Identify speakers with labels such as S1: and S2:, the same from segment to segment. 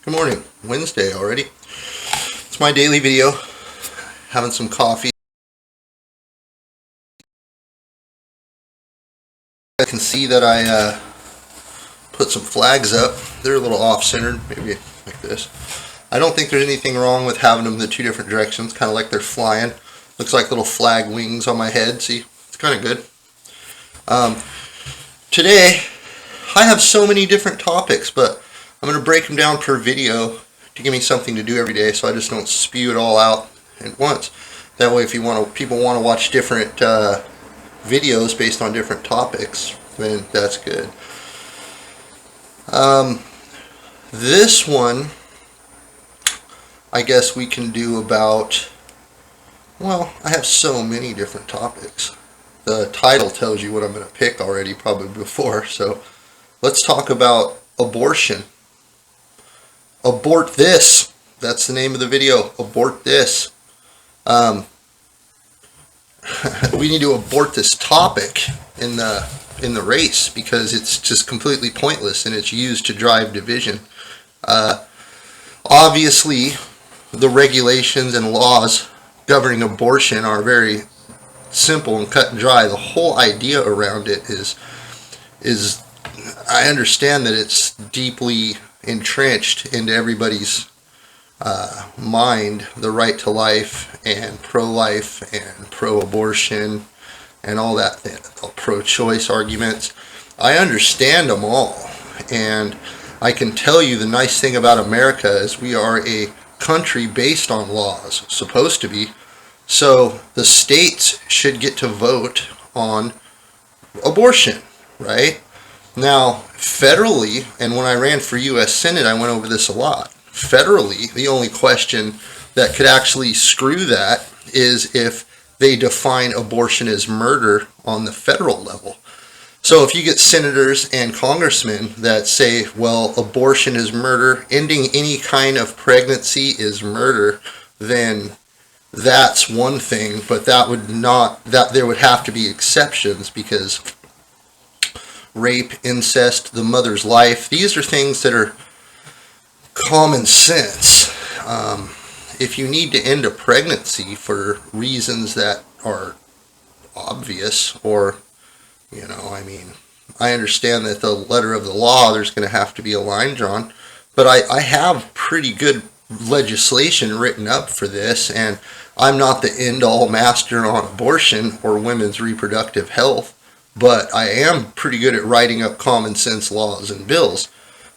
S1: Good morning. Wednesday already. It's my daily video. Having some coffee. I can see that I put some flags up. They're a little off-centered, maybe like this. I don't think there's anything wrong with having them the two different directions, kind of like they're flying. Looks like little flag wings on my head. See, it's kind of good. Today, I have so many different topics, but I'm going to break them down per video to give me something to do every day, so I just don't spew it all out at once. That way, if people want to watch different videos based on different topics, then that's good. This one, I guess we can do about, well, I have so many different topics. The title tells you what I'm going to pick already, probably before, so let's talk about abortion. Abort this. That's the name of the video. Abort this. We need to abort this topic in the race because it's just completely pointless and it's used to drive division. Obviously, the regulations and laws governing abortion are very simple and cut and dry. The whole idea around it is I understand that it's deeply entrenched into everybody's mind, the right to life and pro-life and pro-abortion and all that, pro-choice arguments. I understand them all, and I can tell you the nice thing about America is we are a country based on laws, supposed to be. So the states should get to vote on abortion, right? Now, federally, and when I ran for U.S. Senate, I went over this a lot. Federally, the only question that could actually screw that is if they define abortion as murder on the federal level. So if you get senators and congressmen that say, well, abortion is murder, ending any kind of pregnancy is murder, then that's one thing, but that would not, that there would have to be exceptions because rape, incest, the mother's life, these are things that are common sense. If you need to end a pregnancy for reasons that are obvious, or, you know, I mean, I understand that the letter of the law, there's going to have to be a line drawn, but I have pretty good legislation written up for this, and I'm not the end-all master on abortion or women's reproductive health, but I am pretty good at writing up common sense laws and bills.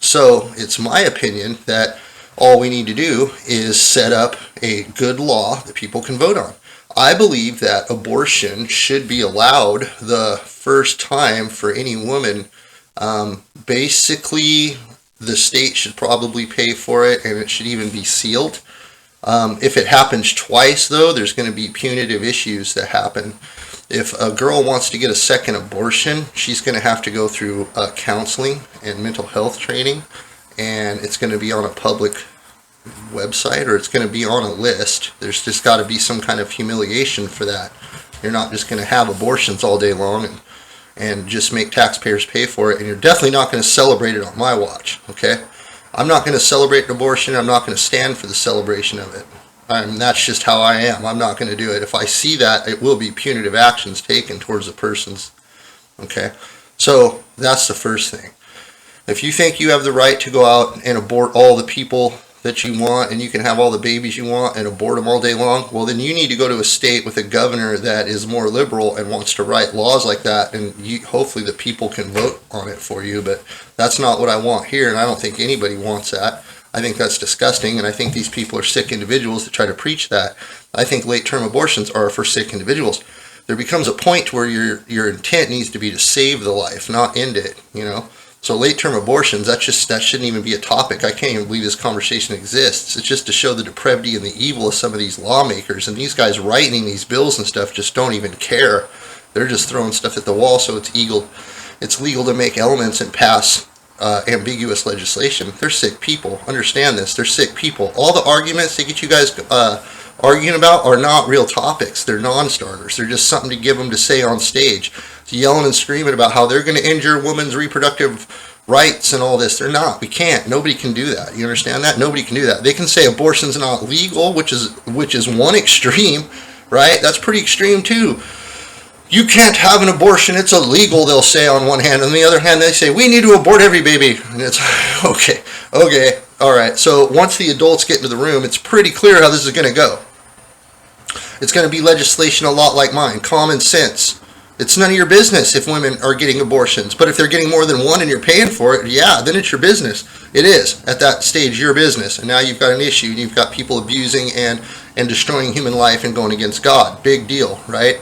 S1: So it's my opinion that all we need to do is set up a good law that people can vote on. I believe that abortion should be allowed the first time for any woman. Basically, the state should probably pay for it, and it should even be sealed. If it happens twice, though, there's going to be punitive issues that happen. If a girl wants to get a second abortion, she's going to have to go through counseling and mental health training, and it's going to be on a public website, or it's going to be on a list. There's just got to be some kind of humiliation for that. You're not just going to have abortions all day long and just make taxpayers pay for it, and you're definitely not going to celebrate it on my watch, okay? I'm not going to celebrate abortion. I'm not going to stand for the celebration of it. That's just how I am. I'm not going to do it. If I see that, it will be punitive actions taken towards the persons. Okay? So that's the first thing. If you think you have the right to go out and abort all the people that you want, and you can have all the babies you want and abort them all day long, well, then you need to go to a state with a governor that is more liberal and wants to write laws like that, and hopefully the people can vote on it for you. But that's not what I want here, and I don't think anybody wants that. I think that's disgusting, and I think these people are sick individuals that try to preach that. I think late-term abortions are for sick individuals. There becomes a point where your intent needs to be to save the life, not end it, you know. So late-term abortions, that shouldn't even be a topic. I can't even believe this conversation exists. It's just to show the depravity and the evil of some of these lawmakers, and these guys writing these bills and stuff just don't even care. They're just throwing stuff at the wall so it's legal to make elements and pass ambiguous legislation. They're sick people. Understand this. They're sick people. All the arguments they get you guys arguing about are not real topics. They're non-starters. They're just something to give them to say on stage. Yelling and screaming about how they're going to injure women's reproductive rights and all this. They're not. We can't. Nobody can do that. You understand that? Nobody can do that. They can say abortion's not legal, which is one extreme, right? That's pretty extreme too. You can't have an abortion, it's illegal, they'll say on one hand. On the other hand, they say, we need to abort every baby. And it's, okay, all right. So once the adults get into the room, it's pretty clear how this is going to go. It's going to be legislation a lot like mine, common sense. It's none of your business if women are getting abortions. But if they're getting more than one and you're paying for it, yeah, then it's your business. It is, at that stage, your business. And now you've got an issue. You've got people abusing and destroying human life and going against God. Big deal, right?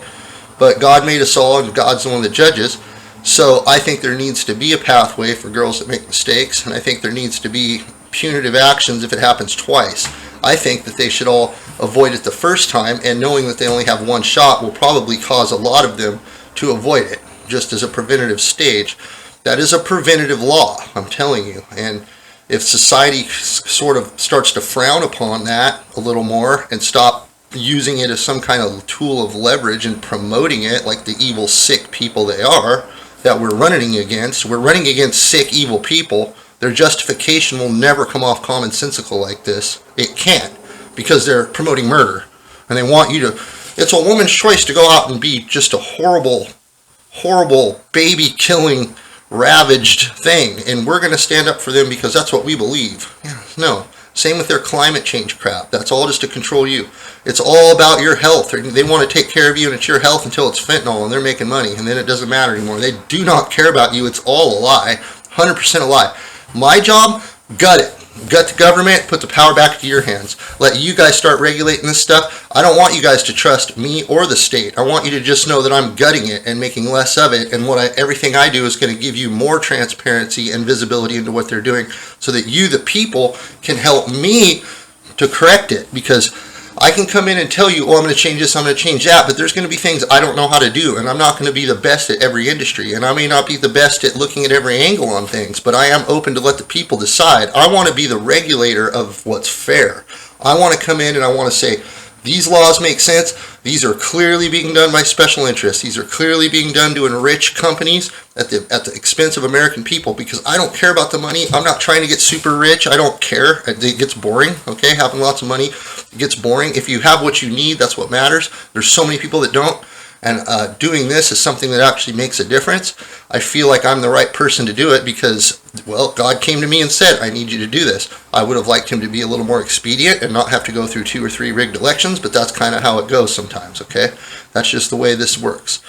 S1: But God made us all, and God's the one that judges. So I think there needs to be a pathway for girls that make mistakes, and I think there needs to be punitive actions if it happens twice. I think that they should all avoid it the first time, and knowing that they only have one shot will probably cause a lot of them to avoid it, just as a preventative stage. That is a preventative law, I'm telling you. And if society sort of starts to frown upon that a little more and stop using it as some kind of tool of leverage and promoting it like the evil, sick people they are that we're running against. We're running against sick, evil people. Their justification will never come off commonsensical like this. It can't, because they're promoting murder. And they want you to... It's a woman's choice to go out and be just a horrible, horrible, baby-killing, ravaged thing. And we're going to stand up for them because that's what we believe. Yeah, no. Same with their climate change crap. That's all just to control you. It's all about your health. They want to take care of you, and it's your health until it's fentanyl, and they're making money, and then it doesn't matter anymore. They do not care about you. It's all a lie. 100% a lie. My job, gut it. Gut the government, put the power back into your hands. Let you guys start regulating this stuff. I don't want you guys to trust me or the state. I want you to just know that I'm gutting it and making less of it, and everything I do is going to give you more transparency and visibility into what they're doing so that you, the people, can help me to correct it. Because I can come in and tell you, oh, I'm going to change this, I'm going to change that, but there's going to be things I don't know how to do, and I'm not going to be the best at every industry, and I may not be the best at looking at every angle on things, but I am open to let the people decide. I want to be the regulator of what's fair. I want to come in and I want to say, these laws make sense. These are clearly being done by special interests. These are clearly being done to enrich companies at the expense of American people, because I don't care about the money. I'm not trying to get super rich. I don't care. It gets boring, okay? Having lots of money, it gets boring. If you have what you need, that's what matters. There's so many people that don't. And doing this is something that actually makes a difference. I feel like I'm the right person to do it because, well, God came to me and said, I need you to do this. I would have liked him to be a little more expedient and not have to go through 2 or 3 rigged elections, but that's kind of how it goes sometimes, okay? That's just the way this works.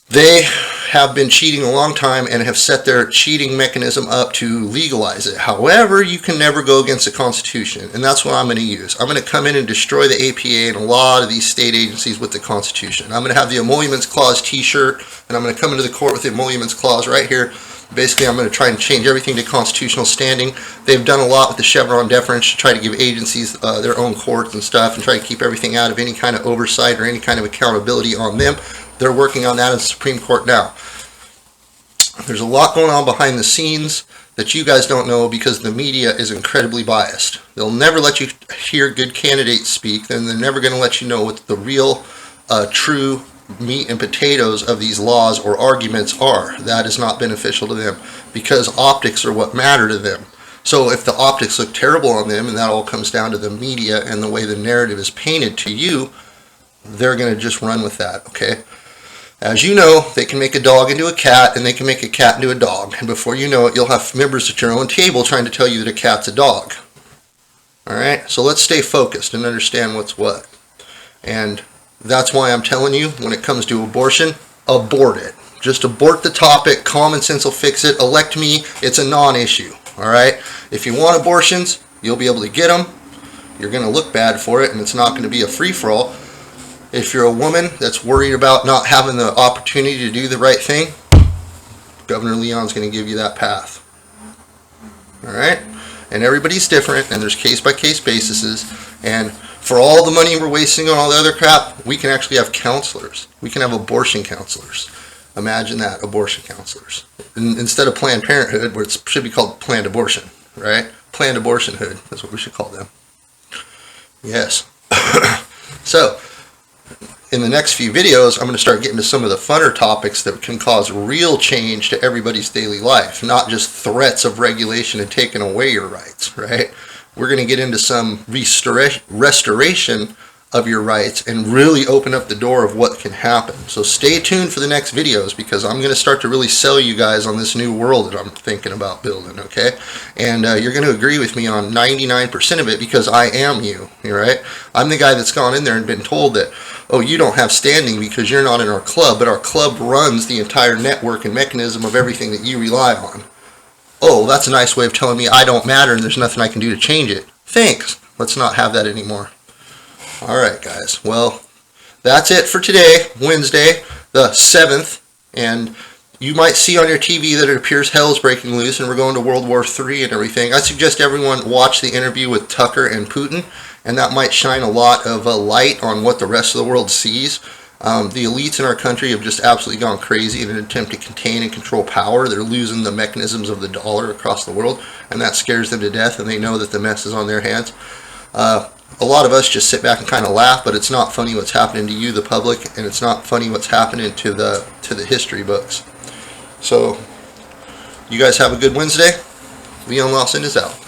S1: They have been cheating a long time and have set their cheating mechanism up to legalize it. However, you can never go against the Constitution, and that's what I'm going to use. I'm going to come in and destroy the APA and a lot of these state agencies with the Constitution. I'm going to have the Emoluments Clause t-shirt, and I'm going to come into the court with the Emoluments Clause right here. Basically, I'm going to try and change everything to constitutional standing. They've done a lot with the Chevron deference to try to give agencies their own courts and stuff and try to keep everything out of any kind of oversight or any kind of accountability on them. They're working on that in the Supreme Court now. There's a lot going on behind the scenes that you guys don't know because the media is incredibly biased. They'll never let you hear good candidates speak, and they're never going to let you know what the real, true meat and potatoes of these laws or arguments are. That is not beneficial to them because optics are what matter to them. So if the optics look terrible on them, and that all comes down to the media and the way the narrative is painted to you, they're going to just run with that, okay? As you know, they can make a dog into a cat, and they can make a cat into a dog. And before you know it, you'll have members at your own table trying to tell you that a cat's a dog. All right? So let's stay focused and understand what's what. And that's why I'm telling you, when it comes to abortion, abort it. Just abort the topic. Common sense will fix it. Elect me. It's a non-issue. All right? If you want abortions, you'll be able to get them. You're going to look bad for it, and it's not going to be a free-for-all. If you're a woman that's worried about not having the opportunity to do the right thing, Governor Leon's going to give you that path. All right? And everybody's different, and there's case-by-case bases. And for all the money we're wasting on all the other crap, we can actually have counselors. We can have abortion counselors. Imagine that, abortion counselors. Instead of Planned Parenthood, where it should be called Planned Abortion, right? Planned Abortionhood, that's what we should call them. Yes. So, in the next few videos, I'm going to start getting to some of the funner topics that can cause real change to everybody's daily life, not just threats of regulation and taking away your rights, right? We're going to get into some restoration of your rights and really open up the door of what can happen. So stay tuned for the next videos, because I'm going to start to really sell you guys on this new world that I'm thinking about building, okay? And you're going to agree with me on 99% of it, because I am you, right? I'm the guy that's gone in there and been told that, oh, you don't have standing because you're not in our club, but our club runs the entire network and mechanism of everything that you rely on. Oh, that's a nice way of telling me I don't matter and there's nothing I can do to change it. Thanks. Let's not have that anymore. Alright guys, well, that's it for today, Wednesday, the 7th, and you might see on your TV that it appears hell's breaking loose and we're going to World War III and everything. I suggest everyone watch the interview with Tucker and Putin, and that might shine a lot of light on what the rest of the world sees. The elites in our country have just absolutely gone crazy in an attempt to contain and control power. They're losing the mechanisms of the dollar across the world, and that scares them to death, and they know that the mess is on their hands. A lot of us just sit back and kind of laugh, but it's not funny what's happening to you, the public, and it's not funny what's happening to the history books. So, you guys have a good Wednesday. Gov Lawson is out.